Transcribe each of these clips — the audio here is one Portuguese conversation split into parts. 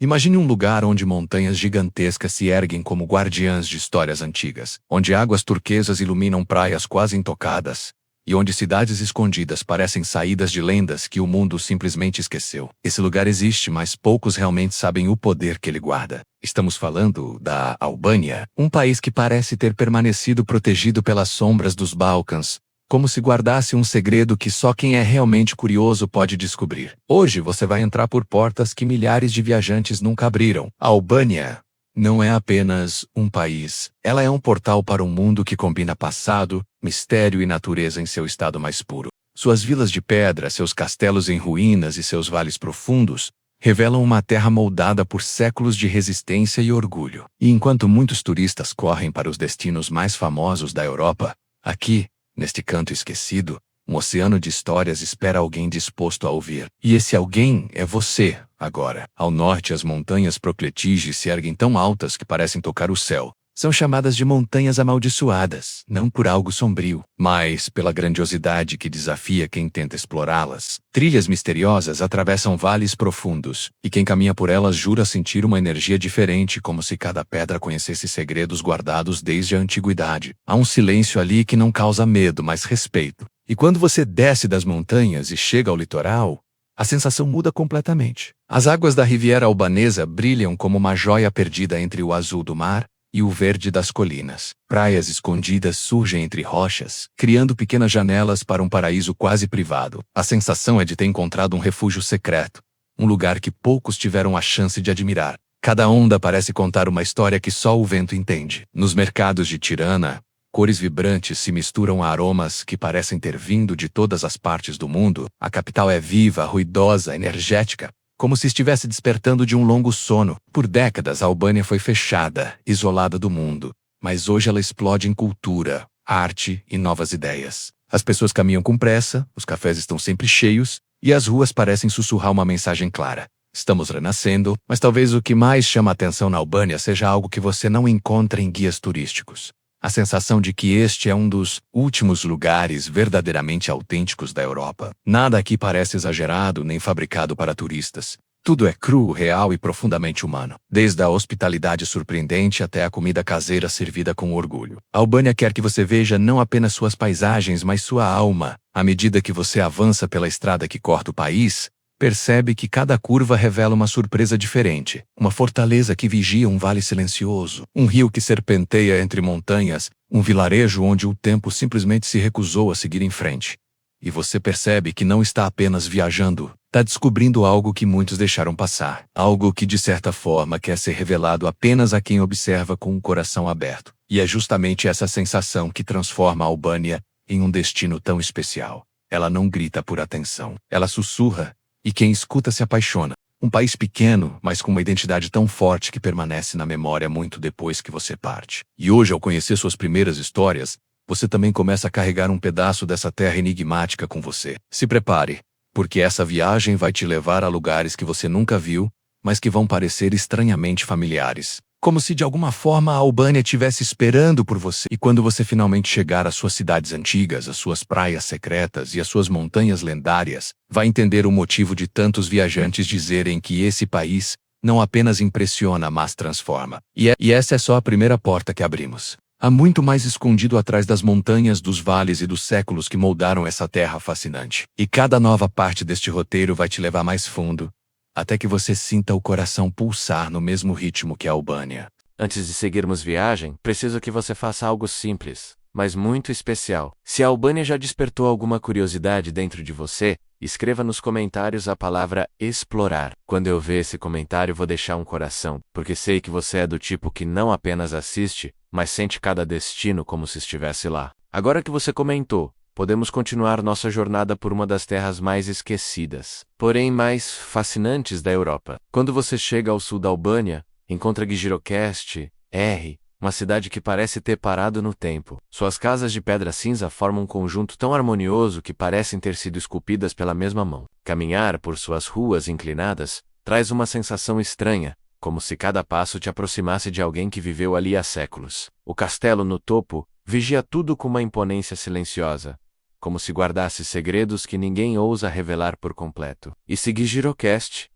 Imagine um lugar onde montanhas gigantescas se erguem como guardiãs de histórias antigas, onde águas turquesas iluminam praias quase intocadas, e onde cidades escondidas parecem saídas de lendas que o mundo simplesmente esqueceu. Esse lugar existe, mas poucos realmente sabem o poder que ele guarda. Estamos falando da Albânia, um país que parece ter permanecido protegido pelas sombras dos Balcãs, como se guardasse um segredo que só quem é realmente curioso pode descobrir. Hoje você vai entrar por portas que milhares de viajantes nunca abriram. A Albânia não é apenas um país, ela é um portal para um mundo que combina passado, mistério e natureza em seu estado mais puro. Suas vilas de pedra, seus castelos em ruínas e seus vales profundos revelam uma terra moldada por séculos de resistência e orgulho. E enquanto muitos turistas correm para os destinos mais famosos da Europa, aqui, neste canto esquecido, um oceano de histórias espera alguém disposto a ouvir. E esse alguém é você, agora. Ao norte, as montanhas Procletigi se erguem tão altas que parecem tocar o céu. São chamadas de montanhas amaldiçoadas, não por algo sombrio, mas pela grandiosidade que desafia quem tenta explorá-las. Trilhas misteriosas atravessam vales profundos, e quem caminha por elas jura sentir uma energia diferente, como se cada pedra conhecesse segredos guardados desde a antiguidade. Há um silêncio ali que não causa medo, mas respeito. E quando você desce das montanhas e chega ao litoral, a sensação muda completamente. As águas da Riviera Albanesa brilham como uma joia perdida entre o azul do mar e o verde das colinas. Praias escondidas surgem entre rochas, criando pequenas janelas para um paraíso quase privado. A sensação é de ter encontrado um refúgio secreto, um lugar que poucos tiveram a chance de admirar. Cada onda parece contar uma história que só o vento entende. Nos mercados de Tirana, cores vibrantes se misturam a aromas que parecem ter vindo de todas as partes do mundo. A capital é viva, ruidosa, energética, como se estivesse despertando de um longo sono. Por décadas, a Albânia foi fechada, isolada do mundo. Mas hoje ela explode em cultura, arte e novas ideias. As pessoas caminham com pressa, os cafés estão sempre cheios, e as ruas parecem sussurrar uma mensagem clara. Estamos renascendo, mas talvez o que mais chama a atenção na Albânia seja algo que você não encontra em guias turísticos. A sensação de que este é um dos últimos lugares verdadeiramente autênticos da Europa. Nada aqui parece exagerado nem fabricado para turistas. Tudo é cru, real e profundamente humano. Desde a hospitalidade surpreendente até a comida caseira servida com orgulho. A Albânia quer que você veja não apenas suas paisagens, mas sua alma. À medida que você avança pela estrada que corta o país, percebe que cada curva revela uma surpresa diferente. Uma fortaleza que vigia um vale silencioso, um rio que serpenteia entre montanhas, um vilarejo onde o tempo simplesmente se recusou a seguir em frente. E você percebe que não está apenas viajando, está descobrindo algo que muitos deixaram passar. Algo que, de certa forma, quer ser revelado apenas a quem observa com o coração aberto. E é justamente essa sensação que transforma a Albânia em um destino tão especial. Ela não grita por atenção, ela sussurra, e quem escuta se apaixona. Um país pequeno, mas com uma identidade tão forte que permanece na memória muito depois que você parte. E hoje, ao conhecer suas primeiras histórias, você também começa a carregar um pedaço dessa terra enigmática com você. Se prepare, porque essa viagem vai te levar a lugares que você nunca viu, mas que vão parecer estranhamente familiares. Como se de alguma forma a Albânia estivesse esperando por você. E quando você finalmente chegar às suas cidades antigas, às suas praias secretas e às suas montanhas lendárias, vai entender o motivo de tantos viajantes dizerem que esse país não apenas impressiona, mas transforma. E essa é só a primeira porta que abrimos. Há muito mais escondido atrás das montanhas, dos vales e dos séculos que moldaram essa terra fascinante. E cada nova parte deste roteiro vai te levar mais fundo, até que você sinta o coração pulsar no mesmo ritmo que a Albânia. Antes de seguirmos viagem, preciso que você faça algo simples, mas muito especial. Se a Albânia já despertou alguma curiosidade dentro de você, escreva nos comentários a palavra explorar. Quando eu ver esse comentário, vou deixar um coração, porque sei que você é do tipo que não apenas assiste, mas sente cada destino como se estivesse lá. Agora que você comentou, podemos continuar nossa jornada por uma das terras mais esquecidas, porém mais fascinantes da Europa. Quando você chega ao sul da Albânia, encontra Gjirokast, uma cidade que parece ter parado no tempo. Suas casas de pedra cinza formam um conjunto tão harmonioso que parecem ter sido esculpidas pela mesma mão. Caminhar por suas ruas inclinadas traz uma sensação estranha, como se cada passo te aproximasse de alguém que viveu ali há séculos. O castelo no topo vigia tudo com uma imponência silenciosa, como se guardasse segredos que ninguém ousa revelar por completo. E se Gjirokast,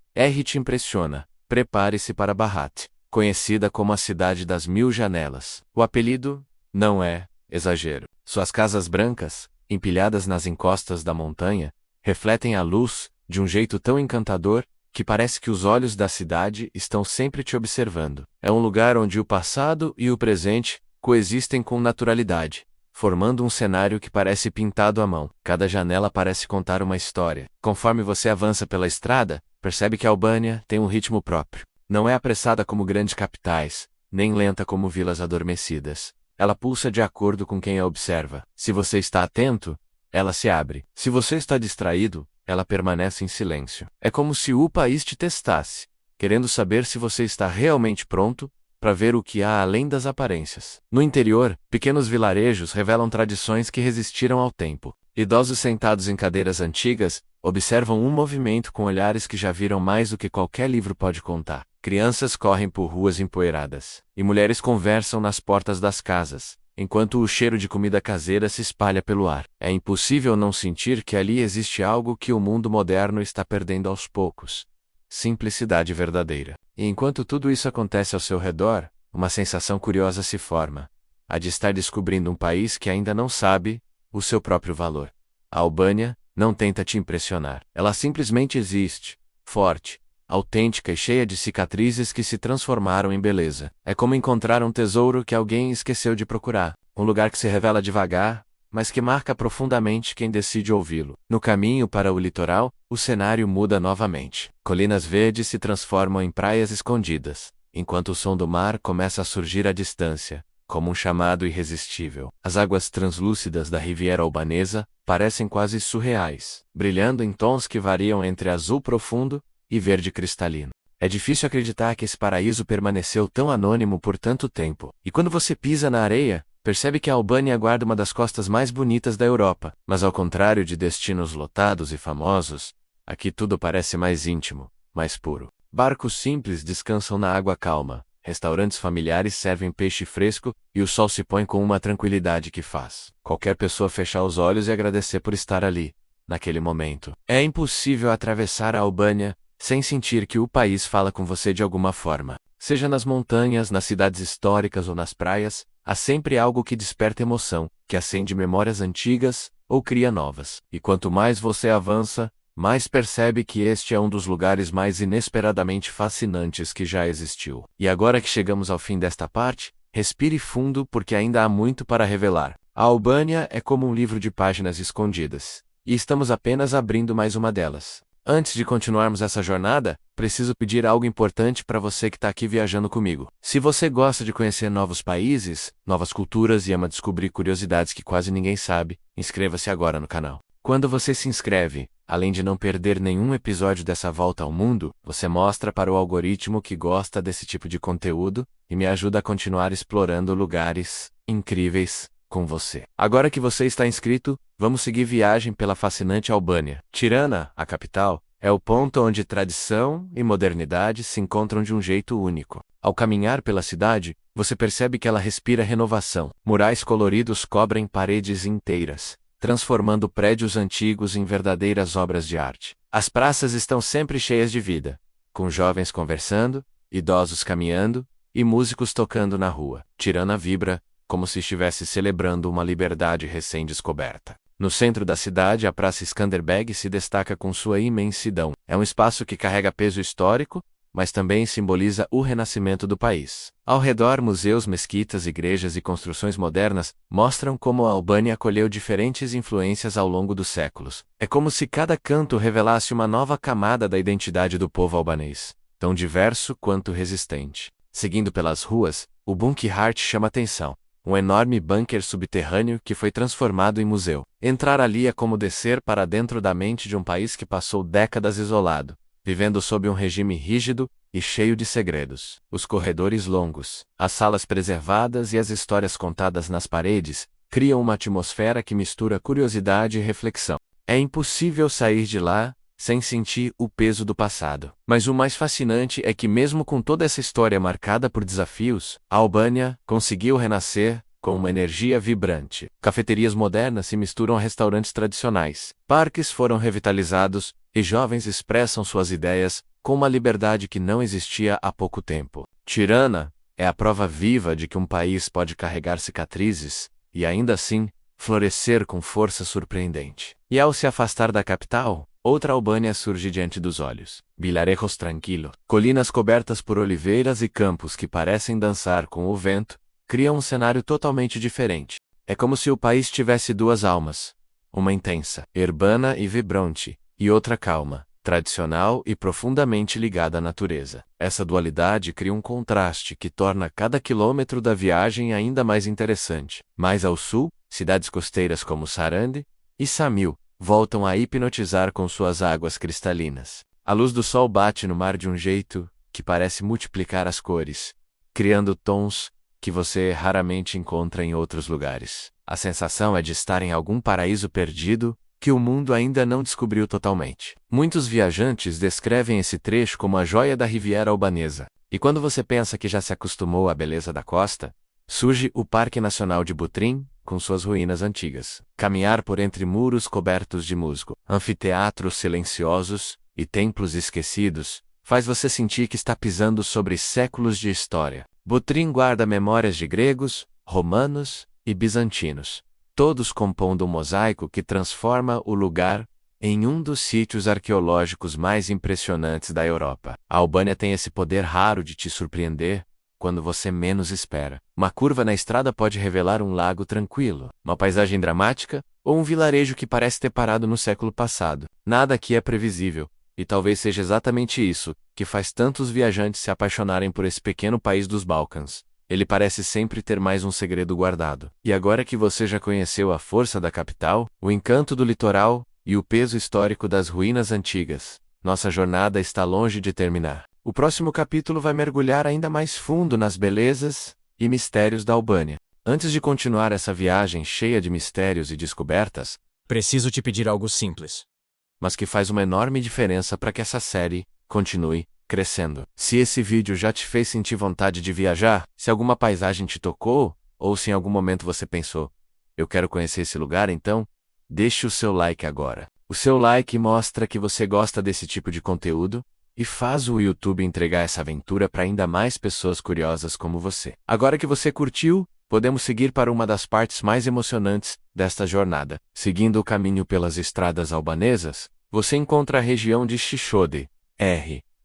te impressiona, prepare-se para Bahat, conhecida como a Cidade das Mil Janelas. O apelido não é exagero. Suas casas brancas, empilhadas nas encostas da montanha, refletem a luz de um jeito tão encantador que parece que os olhos da cidade estão sempre te observando. É um lugar onde o passado e o presente coexistem com naturalidade, formando um cenário que parece pintado à mão. Cada janela parece contar uma história. Conforme você avança pela estrada, percebe que Albânia tem um ritmo próprio. Não é apressada como grandes capitais, nem lenta como vilas adormecidas. Ela pulsa de acordo com quem a observa. Se você está atento, ela se abre. Se você está distraído, ela permanece em silêncio. É como se o país te testasse, querendo saber se você está realmente pronto para ver o que há além das aparências. No interior, pequenos vilarejos revelam tradições que resistiram ao tempo. Idosos sentados em cadeiras antigas observam um movimento com olhares que já viram mais do que qualquer livro pode contar. Crianças correm por ruas empoeiradas, e mulheres conversam nas portas das casas, enquanto o cheiro de comida caseira se espalha pelo ar. É impossível não sentir que ali existe algo que o mundo moderno está perdendo aos poucos. Simplicidade verdadeira. E enquanto tudo isso acontece ao seu redor, uma sensação curiosa se forma. A de estar descobrindo um país que ainda não sabe o seu próprio valor. A Albânia não tenta te impressionar. Ela simplesmente existe, forte, autêntica e cheia de cicatrizes que se transformaram em beleza. É como encontrar um tesouro que alguém esqueceu de procurar. Um lugar que se revela devagar, mas que marca profundamente quem decide ouvi-lo. No caminho para o litoral, o cenário muda novamente. Colinas verdes se transformam em praias escondidas, enquanto o som do mar começa a surgir à distância, como um chamado irresistível. As águas translúcidas da Riviera Albanesa parecem quase surreais, brilhando em tons que variam entre azul profundo e verde cristalino. É difícil acreditar que esse paraíso permaneceu tão anônimo por tanto tempo. E quando você pisa na areia, percebe que a Albânia guarda uma das costas mais bonitas da Europa. Mas ao contrário de destinos lotados e famosos, aqui tudo parece mais íntimo, mais puro. Barcos simples descansam na água calma, restaurantes familiares servem peixe fresco e o sol se põe com uma tranquilidade que faz qualquer pessoa fechar os olhos e agradecer por estar ali, naquele momento. É impossível atravessar a Albânia sem sentir que o país fala com você de alguma forma. Seja nas montanhas, nas cidades históricas ou nas praias, há sempre algo que desperta emoção, que acende memórias antigas ou cria novas. E quanto mais você avança, mais percebe que este é um dos lugares mais inesperadamente fascinantes que já existiu. E agora que chegamos ao fim desta parte, respire fundo porque ainda há muito para revelar. A Albânia é como um livro de páginas escondidas, e estamos apenas abrindo mais uma delas. Antes de continuarmos essa jornada, preciso pedir algo importante para você que está aqui viajando comigo. Se você gosta de conhecer novos países, novas culturas e ama descobrir curiosidades que quase ninguém sabe, inscreva-se agora no canal. Quando você se inscreve, além de não perder nenhum episódio dessa volta ao mundo, você mostra para o algoritmo que gosta desse tipo de conteúdo e me ajuda a continuar explorando lugares incríveis com você. Agora que você está inscrito, vamos seguir viagem pela fascinante Albânia. Tirana, a capital, é o ponto onde tradição e modernidade se encontram de um jeito único. Ao caminhar pela cidade, você percebe que ela respira renovação. Murais coloridos cobrem paredes inteiras, transformando prédios antigos em verdadeiras obras de arte. As praças estão sempre cheias de vida, com jovens conversando, idosos caminhando e músicos tocando na rua. Tirana vibra, como se estivesse celebrando uma liberdade recém-descoberta. No centro da cidade, a Praça Skanderbeg se destaca com sua imensidão. É um espaço que carrega peso histórico, mas também simboliza o renascimento do país. Ao redor, museus, mesquitas, igrejas e construções modernas mostram como a Albânia acolheu diferentes influências ao longo dos séculos. É como se cada canto revelasse uma nova camada da identidade do povo albanês, tão diverso quanto resistente. Seguindo pelas ruas, o Bunkyhart chama atenção. Um enorme bunker subterrâneo que foi transformado em museu. Entrar ali é como descer para dentro da mente de um país que passou décadas isolado, vivendo sob um regime rígido e cheio de segredos. Os corredores longos, as salas preservadas e as histórias contadas nas paredes criam uma atmosfera que mistura curiosidade e reflexão. É impossível sair de lá sem sentir o peso do passado. Mas o mais fascinante é que mesmo com toda essa história marcada por desafios, a Albânia conseguiu renascer com uma energia vibrante. Cafeterias modernas se misturam a restaurantes tradicionais. Parques foram revitalizados e jovens expressam suas ideias com uma liberdade que não existia há pouco tempo. Tirana é a prova viva de que um país pode carregar cicatrizes e, ainda assim, florescer com força surpreendente. E ao se afastar da capital, outra Albânia surge diante dos olhos. Vilarejos tranquilo. Colinas cobertas por oliveiras e campos que parecem dançar com o vento, criam um cenário totalmente diferente. É como se o país tivesse duas almas. Uma intensa, urbana e vibrante, e outra calma, tradicional e profundamente ligada à natureza. Essa dualidade cria um contraste que torna cada quilômetro da viagem ainda mais interessante. Mais ao sul, cidades costeiras como Sarandi e Samil voltam a hipnotizar com suas águas cristalinas. A luz do sol bate no mar de um jeito que parece multiplicar as cores, criando tons que você raramente encontra em outros lugares. A sensação é de estar em algum paraíso perdido que o mundo ainda não descobriu totalmente. Muitos viajantes descrevem esse trecho como a joia da Riviera Albanesa. E quando você pensa que já se acostumou à beleza da costa, surge o Parque Nacional de Butrim, com suas ruínas antigas. Caminhar por entre muros cobertos de musgo, anfiteatros silenciosos e templos esquecidos faz você sentir que está pisando sobre séculos de história. Butrim guarda memórias de gregos, romanos e bizantinos, todos compondo um mosaico que transforma o lugar em um dos sítios arqueológicos mais impressionantes da Europa. A Albânia tem esse poder raro de te surpreender quando você menos espera. Uma curva na estrada pode revelar um lago tranquilo, uma paisagem dramática ou um vilarejo que parece ter parado no século passado. Nada aqui é previsível, e talvez seja exatamente isso que faz tantos viajantes se apaixonarem por esse pequeno país dos Balcãs. Ele parece sempre ter mais um segredo guardado. E agora que você já conheceu a força da capital, o encanto do litoral e o peso histórico das ruínas antigas, nossa jornada está longe de terminar. O próximo capítulo vai mergulhar ainda mais fundo nas belezas e mistérios da Albânia. Antes de continuar essa viagem cheia de mistérios e descobertas, preciso te pedir algo simples. Mas que faz uma enorme diferença para que essa série continue crescendo. Se esse vídeo já te fez sentir vontade de viajar, se alguma paisagem te tocou, ou se em algum momento você pensou, eu quero conhecer esse lugar, então, deixe o seu like agora. O seu like mostra que você gosta desse tipo de conteúdo e faz o YouTube entregar essa aventura para ainda mais pessoas curiosas como você. Agora que você curtiu, podemos seguir para uma das partes mais emocionantes desta jornada. Seguindo o caminho pelas estradas albanesas, você encontra a região de Shishode,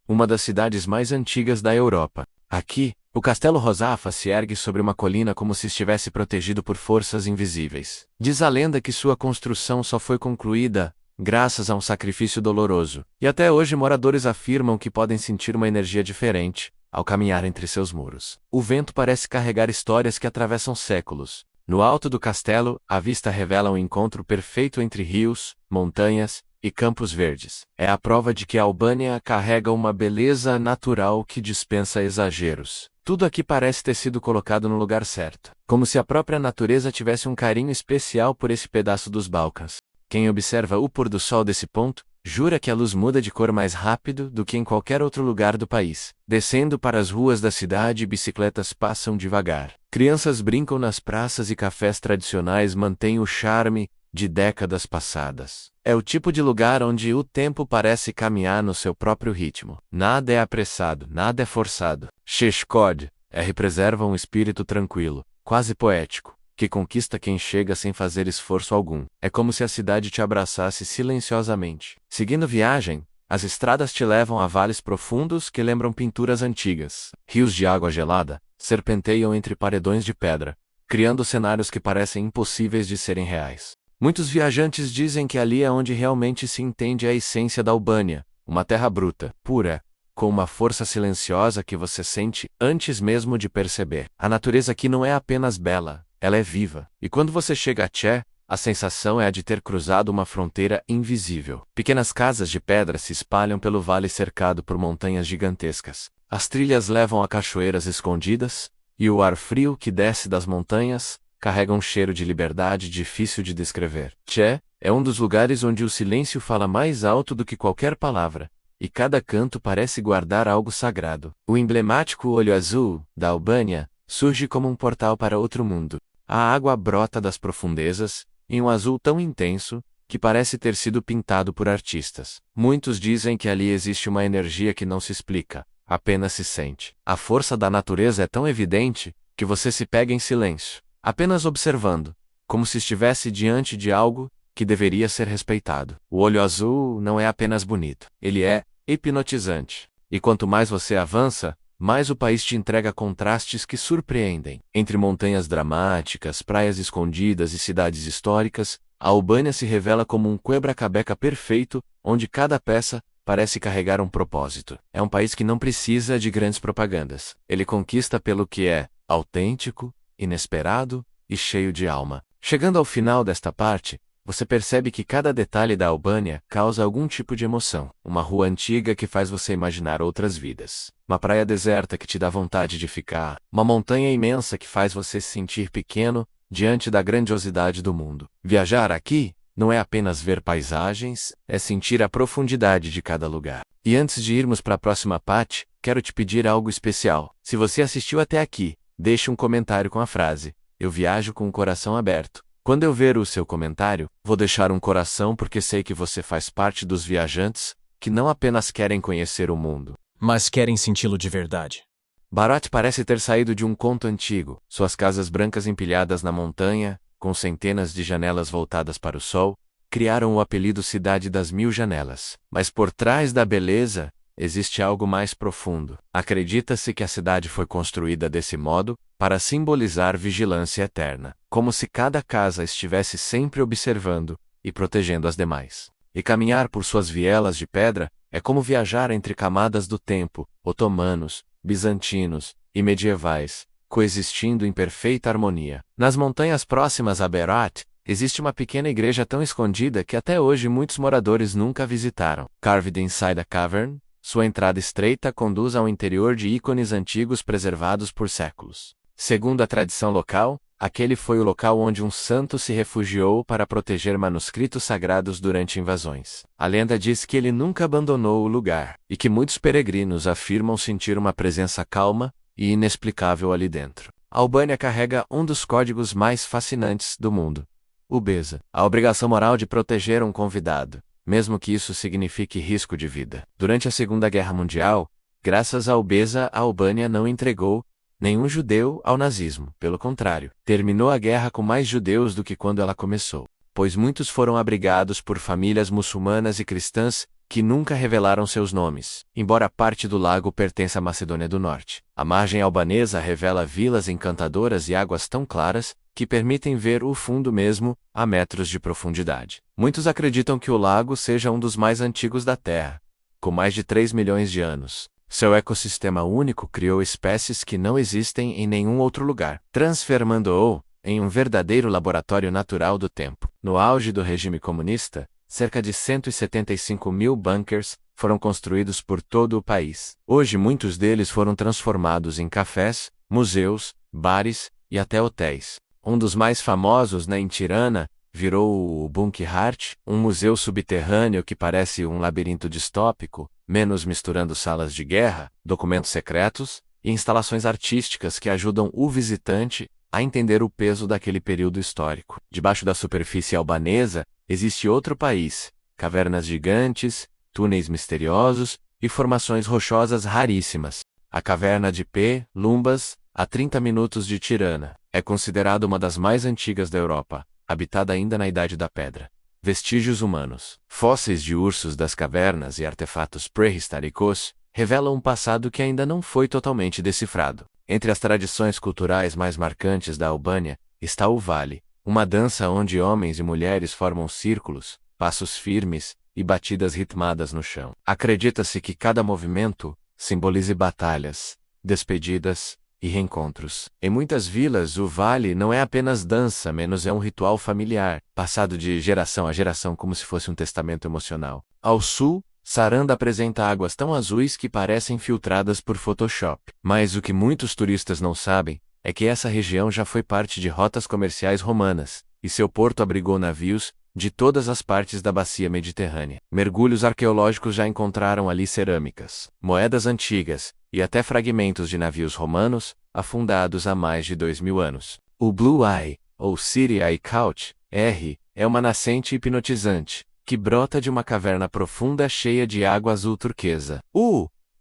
uma das cidades mais antigas da Europa. Aqui, o Castelo Rozafa se ergue sobre uma colina como se estivesse protegido por forças invisíveis. Diz a lenda que sua construção só foi concluída graças a um sacrifício doloroso, e até hoje moradores afirmam que podem sentir uma energia diferente ao caminhar entre seus muros. O vento parece carregar histórias que atravessam séculos. No alto do castelo, a vista revela um encontro perfeito entre rios, montanhas e campos verdes. É a prova de que a Albânia carrega uma beleza natural que dispensa exageros. Tudo aqui parece ter sido colocado no lugar certo, como se a própria natureza tivesse um carinho especial por esse pedaço dos Balcãs. Quem observa o pôr do sol desse ponto, jura que a luz muda de cor mais rápido do que em qualquer outro lugar do país. Descendo para as ruas da cidade, bicicletas passam devagar. Crianças brincam nas praças e cafés tradicionais mantêm o charme de décadas passadas. É o tipo de lugar onde o tempo parece caminhar no seu próprio ritmo. Nada é apressado, nada é forçado. Sheshkod preserva um espírito tranquilo, quase poético, que conquista quem chega sem fazer esforço algum. É como se a cidade te abraçasse silenciosamente. Seguindo viagem, as estradas te levam a vales profundos que lembram pinturas antigas. Rios de água gelada serpenteiam entre paredões de pedra, criando cenários que parecem impossíveis de serem reais. Muitos viajantes dizem que ali é onde realmente se entende a essência da Albânia, uma terra bruta, pura, com uma força silenciosa que você sente antes mesmo de perceber. A natureza aqui não é apenas bela, ela é viva. E quando você chega a Che, a sensação é a de ter cruzado uma fronteira invisível. Pequenas casas de pedra se espalham pelo vale cercado por montanhas gigantescas. As trilhas levam a cachoeiras escondidas, e o ar frio que desce das montanhas carrega um cheiro de liberdade difícil de descrever. Che é um dos lugares onde o silêncio fala mais alto do que qualquer palavra, e cada canto parece guardar algo sagrado. O emblemático olho azul da Albânia surge como um portal para outro mundo. A água brota das profundezas, em um azul tão intenso que parece ter sido pintado por artistas. Muitos dizem que ali existe uma energia que não se explica, apenas se sente. A força da natureza é tão evidente que você se pega em silêncio, apenas observando, como se estivesse diante de algo que deveria ser respeitado. O olho azul não é apenas bonito, ele é hipnotizante. E quanto mais você avança, mais o país te entrega contrastes que surpreendem. Entre montanhas dramáticas, praias escondidas e cidades históricas, a Albânia se revela como um quebra-cabeça perfeito, onde cada peça parece carregar um propósito. É um país que não precisa de grandes propagandas. Ele conquista pelo que é autêntico, inesperado e cheio de alma. Chegando ao final desta parte, você percebe que cada detalhe da Albânia causa algum tipo de emoção. Uma rua antiga que faz você imaginar outras vidas. Uma praia deserta que te dá vontade de ficar. Uma montanha imensa que faz você se sentir pequeno diante da grandiosidade do mundo. Viajar aqui não é apenas ver paisagens, é sentir a profundidade de cada lugar. E antes de irmos para a próxima parte, quero te pedir algo especial. Se você assistiu até aqui, deixe um comentário com a frase: "Eu viajo com o coração aberto". Quando eu ver o seu comentário, vou deixar um coração porque sei que você faz parte dos viajantes que não apenas querem conhecer o mundo, mas querem senti-lo de verdade. Bharat parece ter saído de um conto antigo. Suas casas brancas empilhadas na montanha, com centenas de janelas voltadas para o sol, criaram o apelido Cidade das Mil Janelas. Mas por trás da beleza, existe algo mais profundo. Acredita-se que a cidade foi construída desse modo para simbolizar vigilância eterna, como se cada casa estivesse sempre observando e protegendo as demais. E caminhar por suas vielas de pedra é como viajar entre camadas do tempo, otomanos, bizantinos e medievais, coexistindo em perfeita harmonia. Nas montanhas próximas a Berat, existe uma pequena igreja tão escondida que até hoje muitos moradores nunca visitaram. Carved inside a cavern, sua entrada estreita conduz ao interior de ícones antigos preservados por séculos. Segundo a tradição local, aquele foi o local onde um santo se refugiou para proteger manuscritos sagrados durante invasões. A lenda diz que ele nunca abandonou o lugar, e que muitos peregrinos afirmam sentir uma presença calma e inexplicável ali dentro. A Albânia carrega um dos códigos mais fascinantes do mundo: o BESA, a obrigação moral de proteger um convidado, mesmo que isso signifique risco de vida. Durante a Segunda Guerra Mundial, graças ao BESA, a Albânia não entregou nenhum judeu ao nazismo. Pelo contrário, terminou a guerra com mais judeus do que quando ela começou, pois muitos foram abrigados por famílias muçulmanas e cristãs que nunca revelaram seus nomes, embora parte do lago pertença à Macedônia do Norte. A margem albanesa revela vilas encantadoras e águas tão claras que permitem ver o fundo mesmo a metros de profundidade. Muitos acreditam que o lago seja um dos mais antigos da Terra, com mais de 3 milhões de anos. Seu ecossistema único criou espécies que não existem em nenhum outro lugar, transformando-o em um verdadeiro laboratório natural do tempo. No auge do regime comunista, cerca de 175 mil bunkers foram construídos por todo o país. Hoje muitos deles foram transformados em cafés, museus, bares e até hotéis. Um dos mais famosos em Tirana virou o Bunkert, um museu subterrâneo que parece um labirinto distópico, menos misturando salas de guerra, documentos secretos e instalações artísticas que ajudam o visitante a entender o peso daquele período histórico. Debaixo da superfície albanesa, existe outro país: cavernas gigantes, túneis misteriosos e formações rochosas raríssimas. A caverna de P. Lumbas, a 30 minutos de Tirana, é considerada uma das mais antigas da Europa, habitada ainda na Idade da Pedra. Vestígios humanos, fósseis de ursos das cavernas e artefatos pré-históricos revelam um passado que ainda não foi totalmente decifrado. Entre as tradições culturais mais marcantes da Albânia está o Vale, uma dança onde homens e mulheres formam círculos, passos firmes e batidas ritmadas no chão. Acredita-se que cada movimento simbolize batalhas, despedidas e reencontros. Em muitas vilas, o Vale não é apenas dança, menos é um ritual familiar, passado de geração a geração como se fosse um testamento emocional. Ao sul, Saranda apresenta águas tão azuis que parecem filtradas por Photoshop. Mas o que muitos turistas não sabem é que essa região já foi parte de rotas comerciais romanas, e seu porto abrigou navios de todas as partes da bacia mediterrânea. Mergulhos arqueológicos já encontraram ali cerâmicas, moedas antigas e até fragmentos de navios romanos afundados há mais de 2000 anos. O Blue Eye, ou City Eye Couch, R, é uma nascente hipnotizante, que brota de uma caverna profunda cheia de água azul turquesa.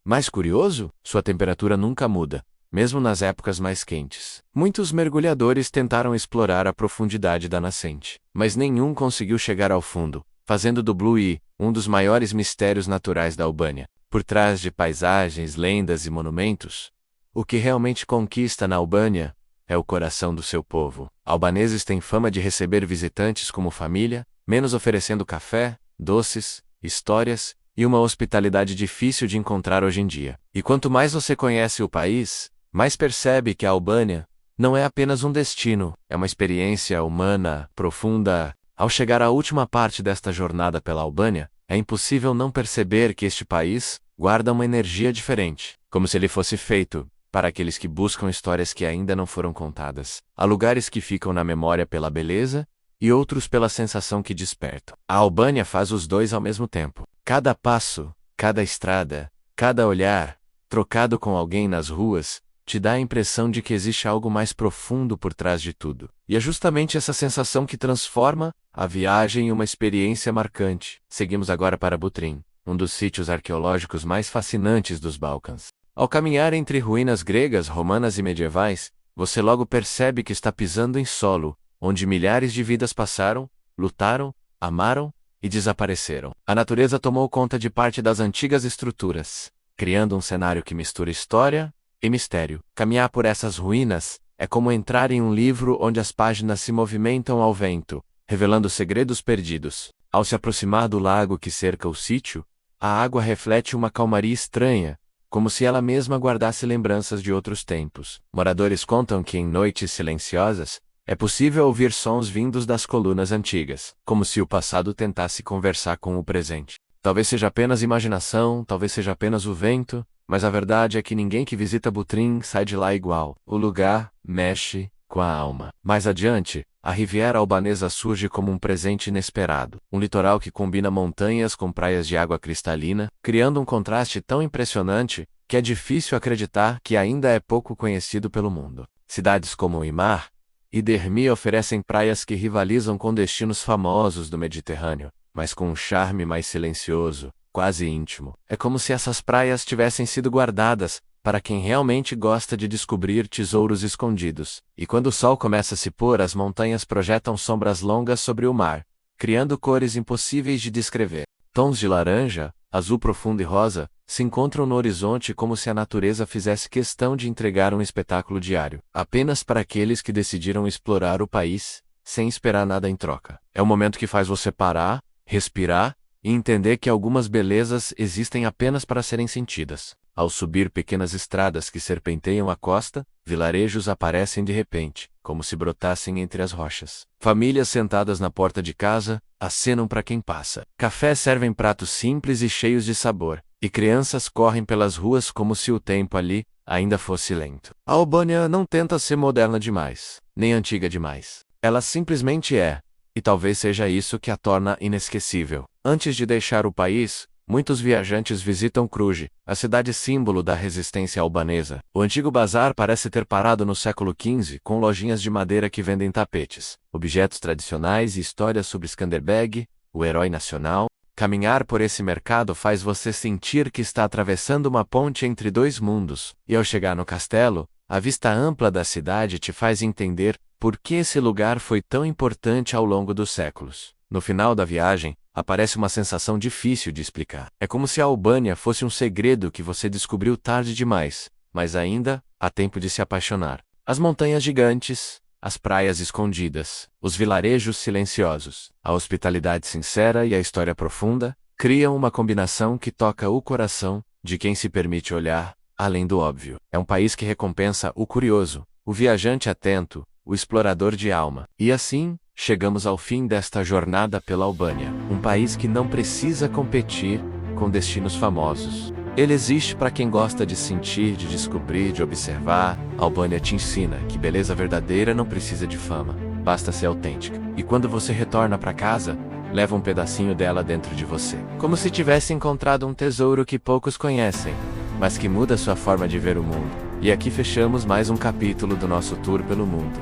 Mais curioso? Sua temperatura nunca muda, mesmo nas épocas mais quentes. Muitos mergulhadores tentaram explorar a profundidade da nascente, mas nenhum conseguiu chegar ao fundo, fazendo do Blue um dos maiores mistérios naturais da Albânia. Por trás de paisagens, lendas e monumentos, o que realmente conquista na Albânia é o coração do seu povo. Albaneses têm fama de receber visitantes como família, menos oferecendo café, doces, histórias e uma hospitalidade difícil de encontrar hoje em dia. E quanto mais você conhece o país, mais percebe que a Albânia não é apenas um destino, é uma experiência humana, profunda. Ao chegar à última parte desta jornada pela Albânia, é impossível não perceber que este país guarda uma energia diferente, como se ele fosse feito para aqueles que buscam histórias que ainda não foram contadas. Há lugares que ficam na memória pela beleza e outros pela sensação que despertam. A Albânia faz os dois ao mesmo tempo. Cada passo, cada estrada, cada olhar, trocado com alguém nas ruas, te dá a impressão de que existe algo mais profundo por trás de tudo. E é justamente essa sensação que transforma a viagem em uma experiência marcante. Seguimos agora para Butrin, um dos sítios arqueológicos mais fascinantes dos Balcãs. Ao caminhar entre ruínas gregas, romanas e medievais, você logo percebe que está pisando em solo, onde milhares de vidas passaram, lutaram, amaram e desapareceram. A natureza tomou conta de parte das antigas estruturas, criando um cenário que mistura história e mistério. Caminhar por essas ruínas é como entrar em um livro onde as páginas se movimentam ao vento, revelando segredos perdidos. Ao se aproximar do lago que cerca o sítio, a água reflete uma calmaria estranha, como se ela mesma guardasse lembranças de outros tempos. Moradores contam que em noites silenciosas, é possível ouvir sons vindos das colunas antigas, como se o passado tentasse conversar com o presente. Talvez seja apenas imaginação, talvez seja apenas o vento, mas a verdade é que ninguém que visita Butrin sai de lá igual. O lugar mexe com a alma. Mais adiante, a Riviera Albanesa surge como um presente inesperado. Um litoral que combina montanhas com praias de água cristalina, criando um contraste tão impressionante que é difícil acreditar que ainda é pouco conhecido pelo mundo. Cidades como Imar e Dermi oferecem praias que rivalizam com destinos famosos do Mediterrâneo, mas com um charme mais silencioso, quase íntimo. É como se essas praias tivessem sido guardadas para quem realmente gosta de descobrir tesouros escondidos. E quando o sol começa a se pôr, as montanhas projetam sombras longas sobre o mar, criando cores impossíveis de descrever. Tons de laranja, azul profundo e rosa se encontram no horizonte como se a natureza fizesse questão de entregar um espetáculo diário, apenas para aqueles que decidiram explorar o país, sem esperar nada em troca. É um momento que faz você parar, respirar e entender que algumas belezas existem apenas para serem sentidas. Ao subir pequenas estradas que serpenteiam a costa, vilarejos aparecem de repente, como se brotassem entre as rochas. Famílias sentadas na porta de casa acenam para quem passa. Cafés servem pratos simples e cheios de sabor, e crianças correm pelas ruas como se o tempo ali ainda fosse lento. A Albânia não tenta ser moderna demais, nem antiga demais. Ela simplesmente é, e talvez seja isso que a torna inesquecível. Antes de deixar o país, muitos viajantes visitam Cluj, a cidade símbolo da resistência albanesa. O antigo bazar parece ter parado no século XV, com lojinhas de madeira que vendem tapetes, objetos tradicionais e histórias sobre Skanderbeg, o herói nacional. Caminhar por esse mercado faz você sentir que está atravessando uma ponte entre dois mundos, e ao chegar no castelo, a vista ampla da cidade te faz entender por que esse lugar foi tão importante ao longo dos séculos. No final da viagem, aparece uma sensação difícil de explicar. É como se a Albânia fosse um segredo que você descobriu tarde demais, mas ainda há tempo de se apaixonar. As montanhas gigantes, as praias escondidas, os vilarejos silenciosos, a hospitalidade sincera e a história profunda criam uma combinação que toca o coração de quem se permite olhar além do óbvio. É um país que recompensa o curioso, o viajante atento, o explorador de alma. E assim, chegamos ao fim desta jornada pela Albânia, um país que não precisa competir com destinos famosos. Ele existe para quem gosta de sentir, de descobrir, de observar. A Albânia te ensina que beleza verdadeira não precisa de fama, basta ser autêntica. E quando você retorna para casa, leva um pedacinho dela dentro de você, como se tivesse encontrado um tesouro que poucos conhecem, mas que muda sua forma de ver o mundo. E aqui fechamos mais um capítulo do nosso tour pelo mundo.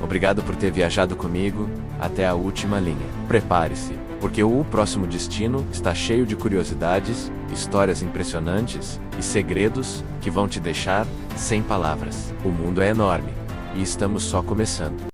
Obrigado por ter viajado comigo, até a última linha. Prepare-se, porque o próximo destino está cheio de curiosidades, histórias impressionantes e segredos que vão te deixar sem palavras. O mundo é enorme e estamos só começando.